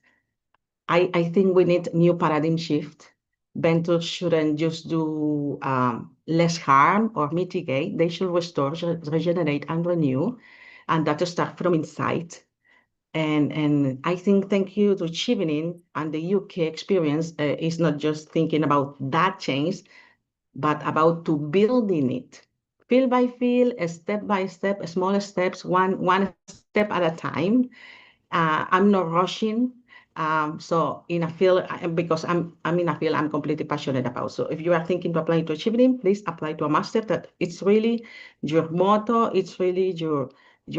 I think we need new paradigm shift. Ventures shouldn't just do less harm or mitigate. They should restore, regenerate, and renew, and that to start from inside. And I think thank you to Chevening and the UK experience is not just thinking about that change, but about to building it, field by field, step by step, small steps, one step at a time. I'm not rushing. So in a field, because I'm in a field I'm completely passionate about. So if you are thinking to apply to achieving, please apply to a master that it's really your motto. It's really you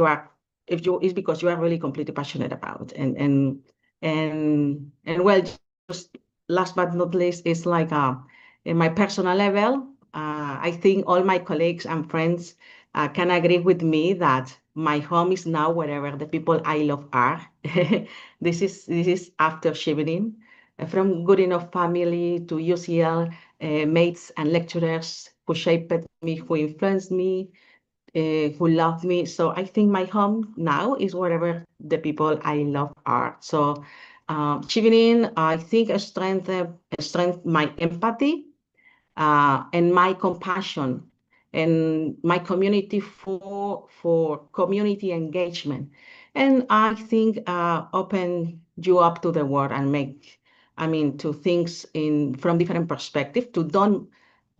are if you it's because you are really completely passionate about. And well, just last but not least, it's like in my personal level, I think all my colleagues and friends can agree with me that my home is now wherever the people I love are. This is after Chevening. From good enough family to UCL mates and lecturers who shaped me, who influenced me, who loved me. So I think my home now is wherever the people I love are. So Chevening, I think, strength my empathy and my compassion and my community for community engagement. And I think open you up to the world and to things from different perspective to don't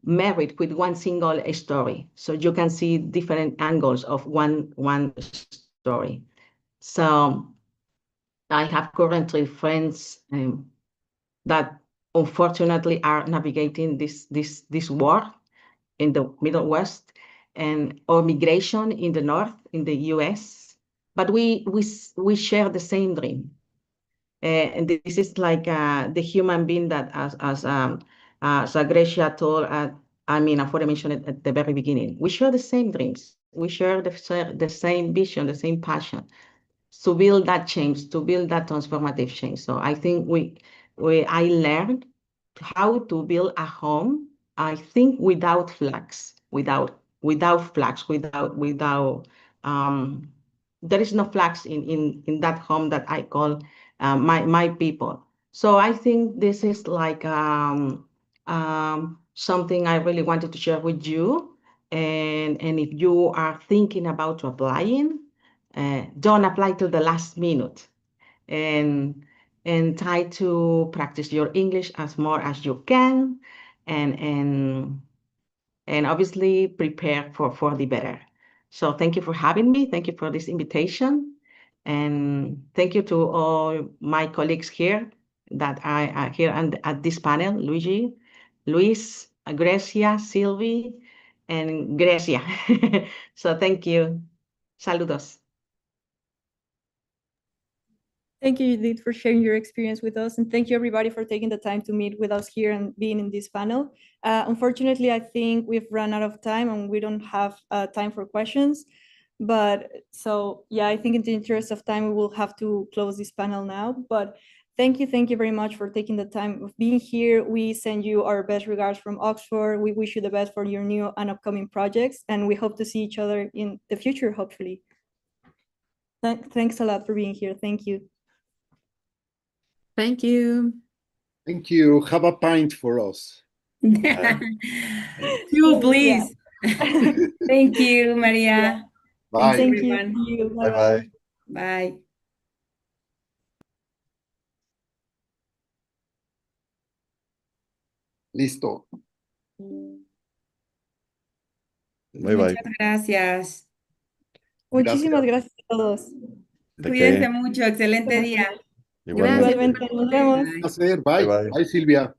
merit with one single story. So you can see different angles of one story. So I have currently friends that unfortunately are navigating this war in the Middle West and or migration in the North in the US. But we share the same dream. And this is like the human being that as Grecia told, aforementioned at the very beginning, we share the same dreams. We share the same vision, the same passion to build that change, to build that transformative change. So I think I learned how to build a home, I think without flags, without flags, without there is no flags in that home that I call my people. So I think this is like something I really wanted to share with you. And if you are thinking about applying, don't apply till the last minute, and try to practice your English as more as you can, and and and obviously prepare for the better. So thank you for having me. Thank you for this invitation, and thank you to all my colleagues here that are here at this panel: Luis, Grecia, Sylvie, and Grecia. So thank you. Saludos. Thank you, Judith, for sharing your experience with us. And thank you, everybody, for taking the time to meet with us here and being in this panel. Unfortunately, I think we've run out of time and we don't have time for questions. But so, yeah, I think in the interest of time, we will have to close this panel now. But thank you very much for taking the time of being here. We send you our best regards from Oxford. We wish you the best for your new and upcoming projects. And we hope to see each other in the future, hopefully. Thanks a lot for being here. Thank you. Thank you. Thank you. Have a pint for us. Two, please. Thank you, Maria. Bye. Thank you. Everyone. Bye-bye. Bye. Listo. Bye-bye. Muchas gracias. Muchísimas gracias a todos. ¿De Cuídense qué? mucho. Excelente día. Igualmente. Igualmente, nos vemos. Un placer. Bye. Bye-bye. Bye, Silvia.